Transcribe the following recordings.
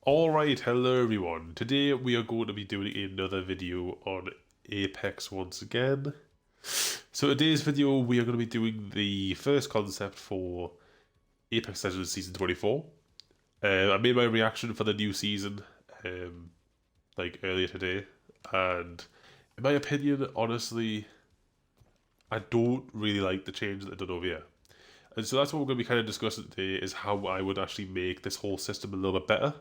Alright, hello everyone. Today we are going to be doing another video on Apex once again. So today's video we are going to be doing the first concept for Apex Legends Season 24. I made my reaction for the new season like earlier today, and in my opinion, honestly, I don't really like the change that they've done over here. And so that's what we're going to be kind of discussing today, is how I would actually make this whole system a little bit better.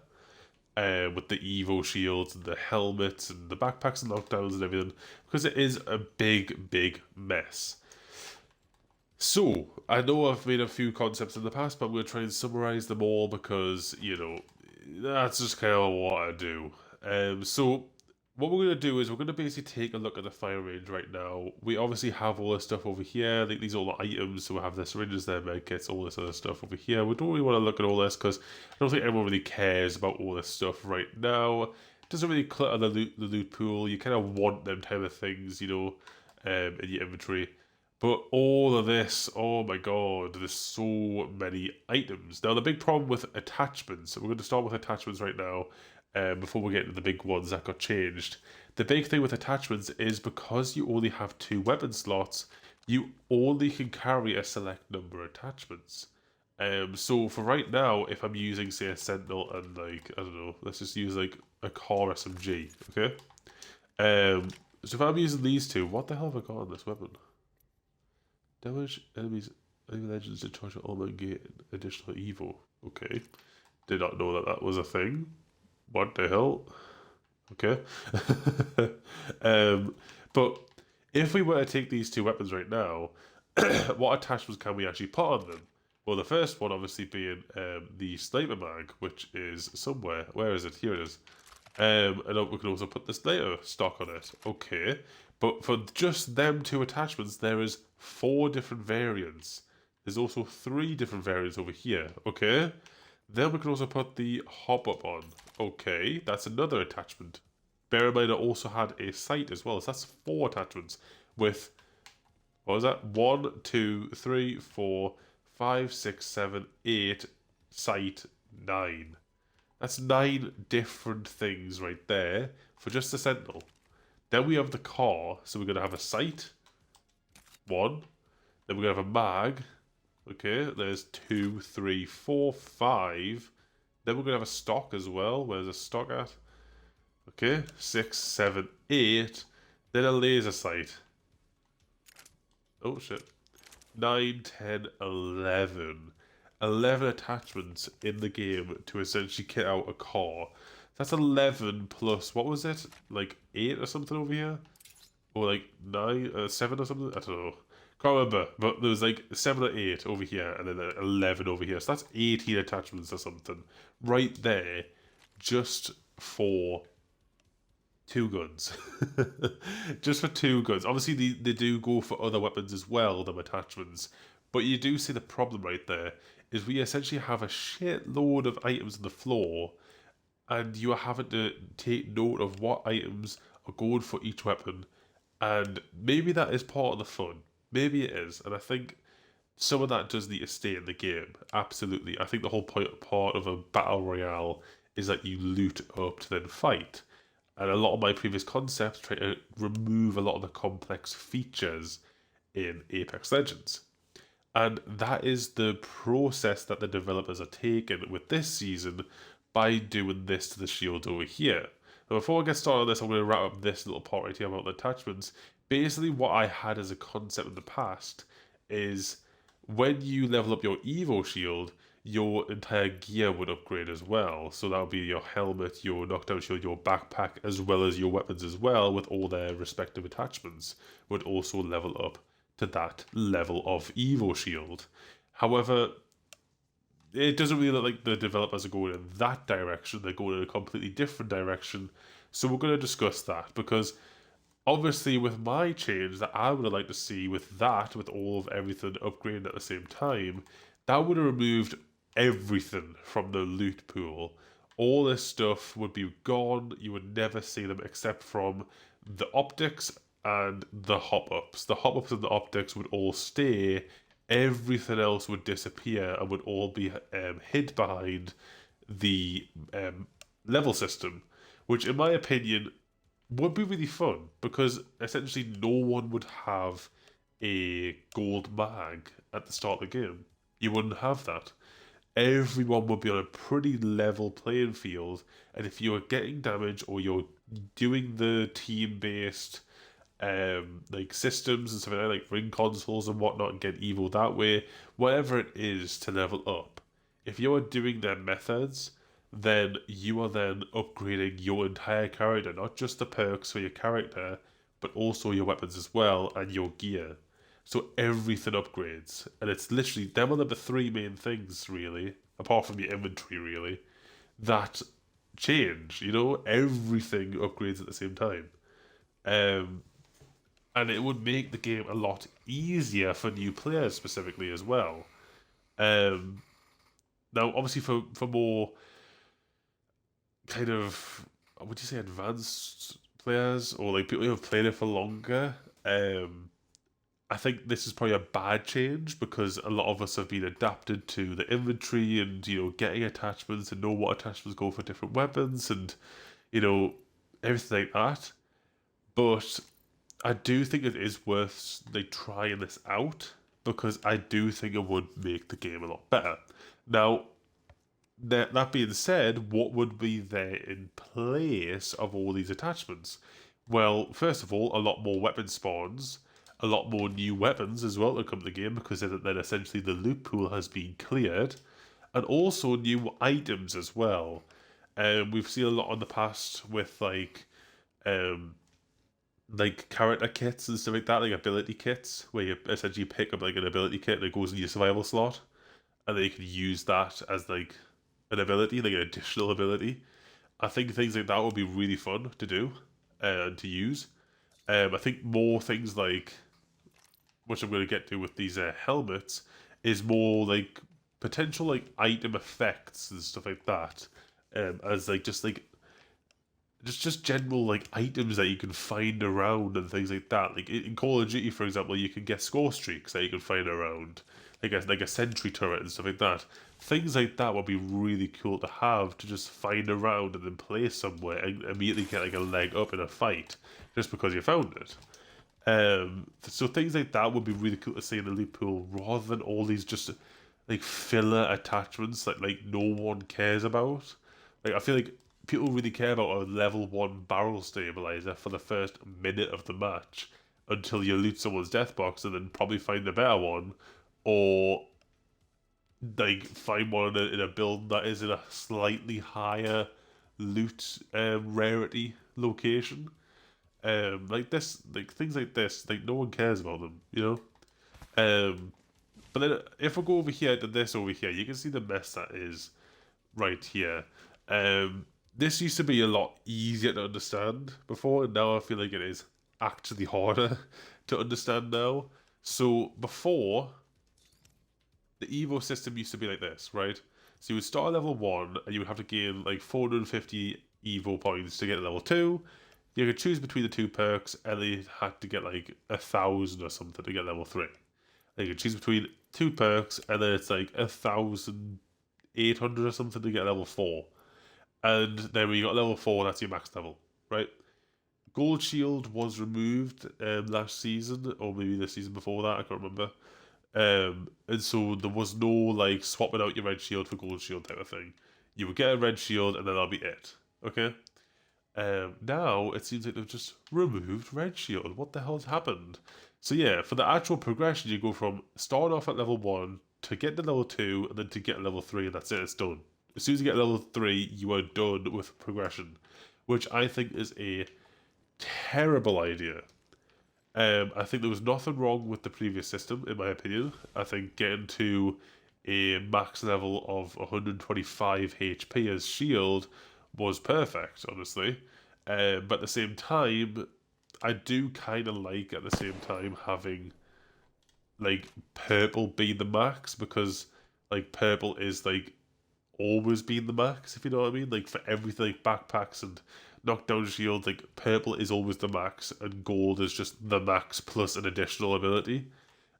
With the Evo shields and the helmets and the backpacks and knockdowns and everything, because it is a big mess. So, I know I've made a few concepts in the past, but I'm going to try and summarize them all because, you know, that's just kind of what I do. So, what we're going to do is we're going to basically take a look at the fire range right now. We obviously have all this stuff over here. Like, these are all the items, so we have the syringes there, medkits, all this other stuff over here. We don't really want to look at all this because I don't think anyone really cares about all this stuff right now. It doesn't really clutter the loot pool. You kind of want them type of things, you know, in your inventory. But all of this, oh my god, there's so many items. Now, the big problem with attachments, so we're going to start with attachments right now, before we get into the big ones that got changed. The big thing with attachments is because you only have 2 weapon slots, you only can carry a select number of attachments. So for right now, if I'm using, say, a Sentinel and, like, I don't know, let's just use, like, a car SMG, okay? So if I'm using these two, what the hell have I got on this weapon? Damage enemy legends to charge armor and get additional Evo. Okay. Did not know that that was a thing. What the hell? Okay. But if we were to take these 2 weapons right now, what attachments can we actually put on them? Well, the first one obviously being the sniper mag, which is somewhere. Where is it? Here it is. And we can also put the sniper stock on it. Okay. But for just them 2 attachments, there is 4 different variants. There's also 3 different variants over here. Okay. Then we can also put the hop-up on. Okay, that's another attachment. Bear in mind I also had a sight as well, so that's 4 attachments with, what was that? 1, 2, 3, 4, 5, 6, 7, 8, sight, 9. That's 9 different things right there for just the Sentinel. Then we have the car, so we're going to have a sight, 1. Then we're going to have a mag. Okay, there's 2, 3, 4, 5. Then we're going to have a stock as well. Where's the stock at? Okay, 6, 7, 8. Then a laser sight. Oh, shit. 9, 10, 11. 11 attachments in the game to essentially kit out a car. That's 11 plus, what was it? Like 8 or something over here? Or like 9, 7 or something? I don't know. Can't remember, but there was like 7 or 8 over here, and then 11 over here. So that's 18 attachments or something right there, just for 2 guns. Just for 2 guns. Obviously, they do go for other weapons as well, them attachments. But you do see the problem right there, is we essentially have a shitload of items on the floor, and you are having to take note of what items are going for each weapon. And maybe that is part of the fun. Maybe it is, and I think some of that does need to stay in the game. Absolutely. I think the whole part of a battle royale is that you loot up to then fight. And a lot of my previous concepts try to remove a lot of the complex features in Apex Legends. And that is the process that the developers are taking with this season by doing this to the shield over here. Now, before I get started on this, I'm going to wrap up this little part right here about the attachments. Basically, what I had as a concept in the past is when you level up your Evo shield, your entire gear would upgrade as well. So that would be your helmet, your knockdown shield, your backpack, as well as your weapons as well, with all their respective attachments, would also level up to that level of Evo shield. However, it doesn't really look like the developers are going in that direction. They're going in a completely different direction. So we're going to discuss that, because obviously with my change that I would have liked to see with that, with all of everything upgrading at the same time, that would have removed everything from the loot pool. All this stuff would be gone. You would never see them except from the optics and the hop-ups. The hop-ups and the optics would all stay. Everything else would disappear and would all be hid behind the level system, which in my opinion would be really fun because essentially no one would have a gold mag at the start of the game. You wouldn't have that. Everyone would be on a pretty level playing field, and if you're getting damage or you're doing the team-based like systems and stuff like ring consoles and whatnot and get evil that way, whatever it is to level up, if you're doing their methods, then you are then upgrading your entire character, not just the perks for your character, but also your weapons as well and your gear. So everything upgrades, and it's literally them are the three main things really, apart from your inventory really, that change. You know, everything upgrades at the same time. Um, and it would make the game a lot easier for new players specifically as well. Um, Now, obviously, for more kind of, would you say, advanced players or like people who have played it for longer, I think this is probably a bad change because a lot of us have been adapted to the inventory and getting attachments and know what attachments go for different weapons and everything like that. But I do think it is worth like trying this out because I do think it would make the game a lot better. Now, that being said, what would be there in place of all these attachments? Well, first of all, a lot more weapon spawns, a lot more new weapons as well to come to the game because then essentially the loot pool has been cleared, and also new items as well. We've seen a lot in the past with like character kits and stuff like that, like ability kits, where you essentially pick up like an ability kit that goes in your survival slot, and then you can use that as like an ability, like an additional ability. I think things like that would be really fun to do and to use. I think more things like, which I'm going to get to with these helmets, is more like potential like item effects and stuff like that, as like just general like items that you can find around and things like that. Like in Call of Duty, for example, you can get score streaks that you can find around, like a sentry turret and stuff like that. Things like that would be really cool to have to just find around and then place somewhere and immediately get like a leg up in a fight just because you found it. So things like that would be really cool to see in the loot pool rather than all these just like filler attachments that like no one cares about. Like I feel like people really care about a level 1 barrel stabilizer for the first minute of the match until you loot someone's death box and then probably find a better one, or like find one in a build that is in a slightly higher loot rarity location. Like this, like things like this, like no one cares about them, But then if we go over here to this over here, you can see the mess that is right here. This used to be a lot easier to understand before, and now I feel like it is actually harder to understand now. So before, the Evo system used to be like this, right? So you would start at level 1, and you would have to gain like 450 Evo points to get to level 2. You could choose between the two perks, and then you had to get like 1,000 or something to get level 3. And you could choose between two perks, and then it's like 1,800 or something to get level 4. And then when you got level 4, that's your max level, right? Gold Shield was removed last season, or maybe the season before that, I can't remember. And so there was no like swapping out your red shield for gold shield type of thing. You would get a red shield and then that'll be it. Okay? Now it seems like they've just removed red shield. What the hell's happened? So yeah, for the actual progression, you go from start off at level 1 to get to level 2 and then to get level 3, and that's it, it's done. As soon as you get level 3, you are done with progression, which I think is a terrible idea. I think there was nothing wrong with the previous system, in my opinion. I think getting to a max level of 125 HP as shield was perfect, honestly. But at the same time, I do kind of like, at the same time, having, like, purple be the max, because, like, purple is, like, always been the max, if you know what I mean. Like, for everything, like, backpacks and knockdown shield, like purple is always the max and gold is just the max plus an additional ability.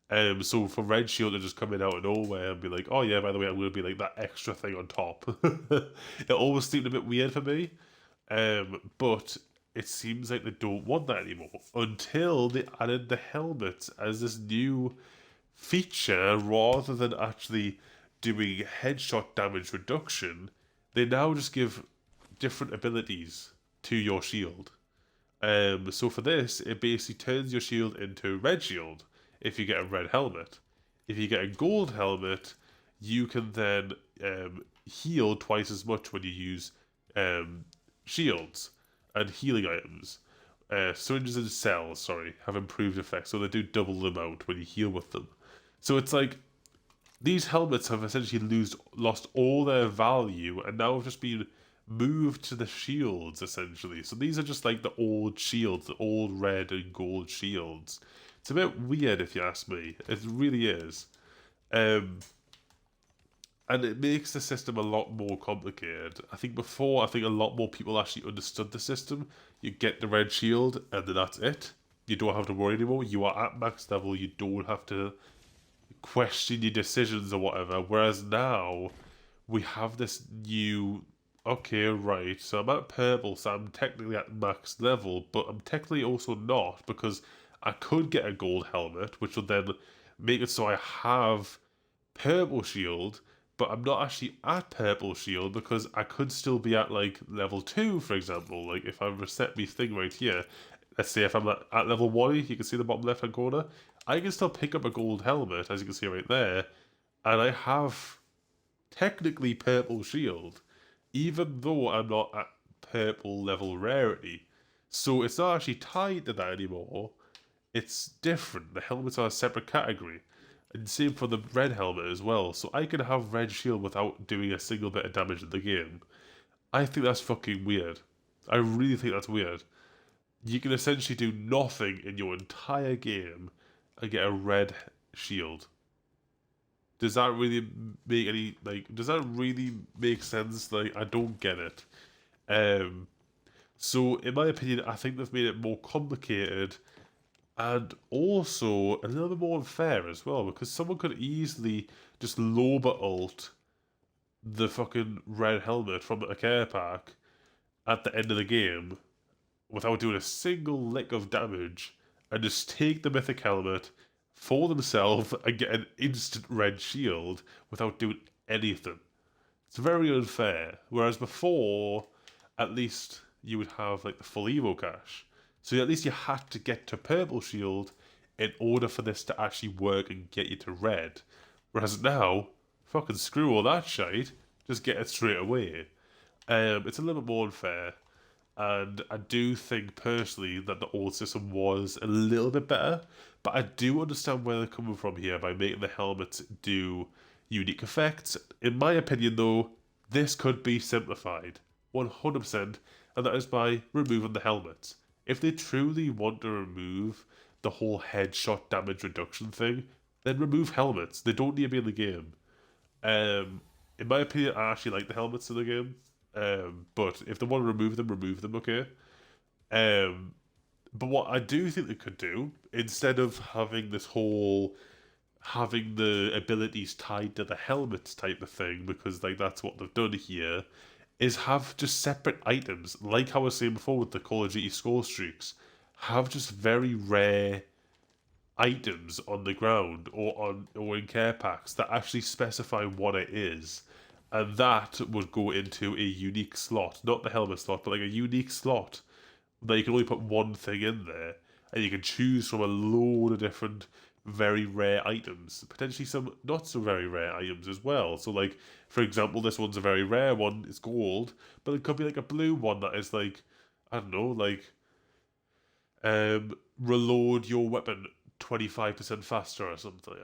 So for Red Shield to just come in out of nowhere and be like, oh yeah, by the way, I'm going to be like that extra thing on top. It always seemed a bit weird for me. But it seems like they don't want that anymore until they added the helmet as this new feature rather than actually doing headshot damage reduction. They now just give different abilities to your shield. So for this, it basically turns your shield into red shield if you get a red helmet. If you get a gold helmet, you can then heal twice as much when you use shields and healing items. Syringes and cells, sorry, have improved effects, so they do double the amount when you heal with them. So it's like these helmets have essentially lost all their value and now have just been moved to the shields, essentially. So these are just like the old shields, the old red and gold shields. It's a bit weird if you ask me. It really is. And it makes the system a lot more complicated. I think before, a lot more people actually understood the system. You get the red shield and then that's it. You don't have to worry anymore. You are at max level. You don't have to question your decisions or whatever. Whereas now, we have this new... Okay, right, so I'm at purple, so I'm technically at max level, but I'm technically also not, because I could get a gold helmet, which will then make it so I have purple shield, but I'm not actually at purple shield because I could still be at like level 2, for example. Like if I reset my thing right here, let's say if I'm at level 1, you can see the bottom left hand corner, I can still pick up a gold helmet, as you can see right there, and I have technically purple shield, even though I'm not at purple level rarity. So it's not actually tied to that anymore. It's different. The helmets are a separate category. And same for the red helmet as well. So I can have red shield without doing a single bit of damage in the game. I think that's fucking weird. I really think that's weird. You can essentially do nothing in your entire game and get a red shield. Does that really make any, like, does that really make sense? Like, I don't get it. So, in my opinion, I think they've made it more complicated and also a little bit more unfair as well, because someone could easily just lober ult the fucking red helmet from a care pack at the end of the game without doing a single lick of damage and just take the mythic helmet for themselves and get an instant red shield without doing anything. It's very unfair. Whereas before, at least you would have like the full Evo cache. So at least you had to get to purple shield in order for this to actually work and get you to red. Whereas now, fucking screw all that shite, just get it straight away. It's a little bit more unfair. And I do think personally that the old system was a little bit better, but I do understand where they're coming from here by making the helmets do unique effects. In my opinion though, this could be simplified 100%, and that is by removing the helmets. If they truly want to remove the whole headshot damage reduction thing, then remove helmets. They don't need to be in the game. In my opinion, I actually like the helmets in the game. But if they want to remove them, okay? But what I do think they could do, instead of having this whole having the abilities tied to the helmets type of thing, because like that's what they've done here, is have just separate items, like how I was saying before with the Call of Duty score streaks. Have just very rare items on the ground or in care packs that actually specify what it is. And that would go into a unique slot, not the helmet slot, but like a unique slot that you can only put one thing in there, and you can choose from a load of different very rare items, potentially some not so very rare items as well. So like, for example, this one's a very rare one, it's gold, but it could be like a blue one that is like, I don't know, like, reload your weapon 25% faster or something like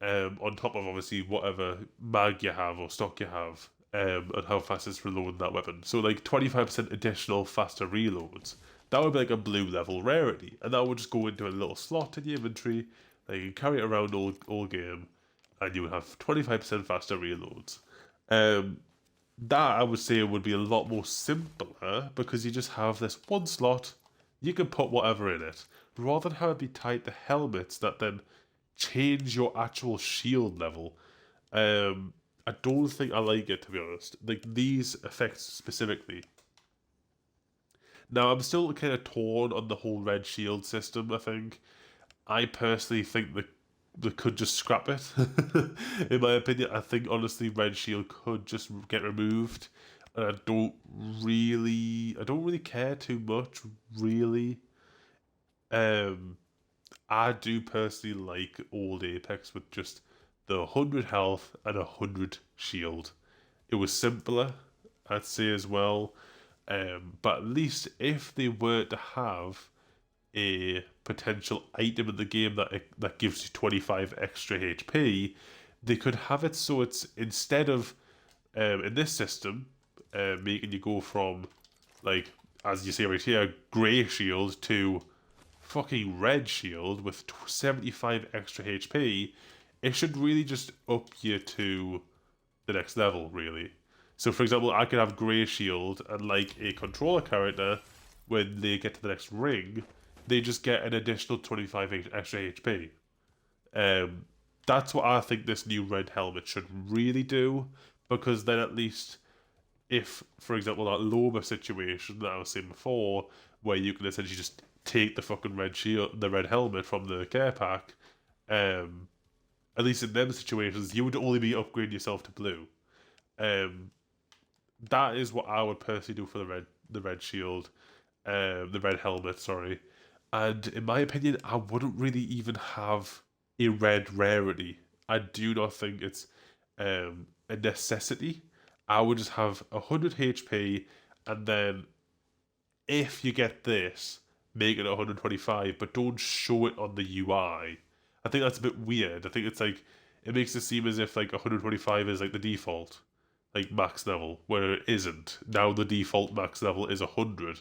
that. On top of obviously whatever mag you have or stock you have, and how fast it's reloading that weapon. So like 25% additional faster reloads. That would be like a blue level rarity, and that would just go into a little slot in your inventory that you can carry it around all game, and you would have 25% faster reloads. That I would say would be a lot more simpler because you just have this one slot, you can put whatever in it, rather than have it be tied to helmets that then change your actual shield level. I don't think I like it, to be honest. Like, these effects specifically. Now, I'm still kind of torn on the whole red shield system, I think. I personally think that they could just scrap it. In my opinion, I think, honestly, red shield could just get removed. And I don't really care too much, really. I do personally like old Apex with just the 100 health and 100 shield. It was simpler, I'd say, as well. But at least if they were to have a potential item in the game that gives you 25 extra HP, they could have it so it's, instead of in this system making you go from, like, as you see right here, grey shield to fucking red shield with 75 extra HP, it should really just up you to the next level, really. So, for example, I could have grey shield, and like a controller character, when they get to the next ring, they just get an additional 25 extra HP. That's what I think this new red helmet should really do, because then at least, if, for example, that Loba situation that I was saying before, where you can essentially just take the fucking red shield, the red helmet from the care pack, at least in them situations, you would only be upgrading yourself to blue. That is what I would personally do for the red shield, the red helmet, sorry. And in my opinion, I wouldn't really even have a red rarity. I do not think it's a necessity. I would just have 100 HP, and then if you get this, make it 125, but don't show it on the UI. I think that's a bit weird. I think it's like, it makes it seem as if like 125 is like the default, like max level, where it isn't. Now the default max level is 100.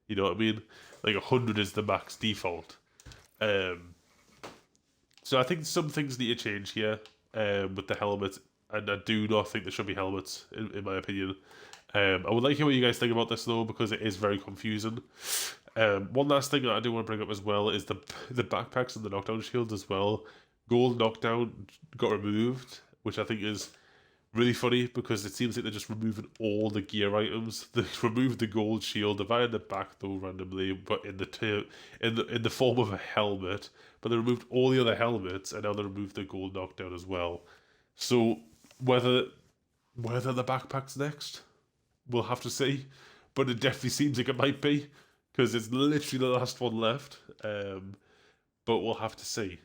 You know what I mean? Like 100 is the max default. So I think some things need to change here with the helmet, and I do not think there should be helmets, in my opinion. I would like to hear what you guys think about this though, because it is very confusing. One last thing that I do want to bring up as well is the backpacks and the knockdown shields as well. Gold knockdown got removed, which I think is really funny, because it seems like they're just removing all the gear items. They removed the gold shield, they've added the back though randomly, but in the form of a helmet. But they removed all the other helmets, and now they removed the gold knockdown as well. So whether the backpack's next, we'll have to see. But it definitely seems like it might be, because it's literally the last one left. But we'll have to see.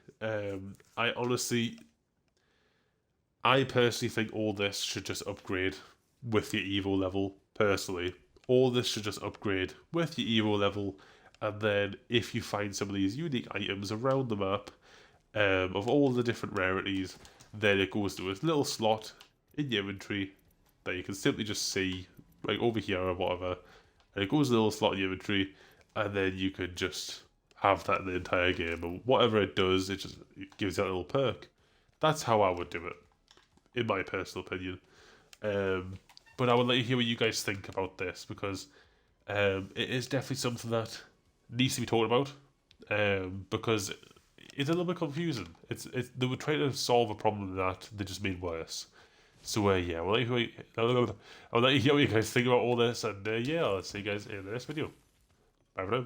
I personally think all this should just upgrade with your Evo level, personally. All this should just upgrade with your Evo level, and then if you find some of these unique items around the map, of all the different rarities, then it goes to a little slot in your inventory that you can simply just see, like over here or whatever, and it goes to a little slot in your inventory, and then you could just have that in the entire game, and whatever it does, it gives you that little perk. That's how I would do it, in my personal opinion. But I would like to hear what you guys think about this, because it is definitely something that needs to be talked about, because it's a little bit confusing. They were trying to solve a problem that they just made worse. So yeah, I would like to hear what you guys think about all this, and yeah, I'll see you guys in the next video. Bye for now.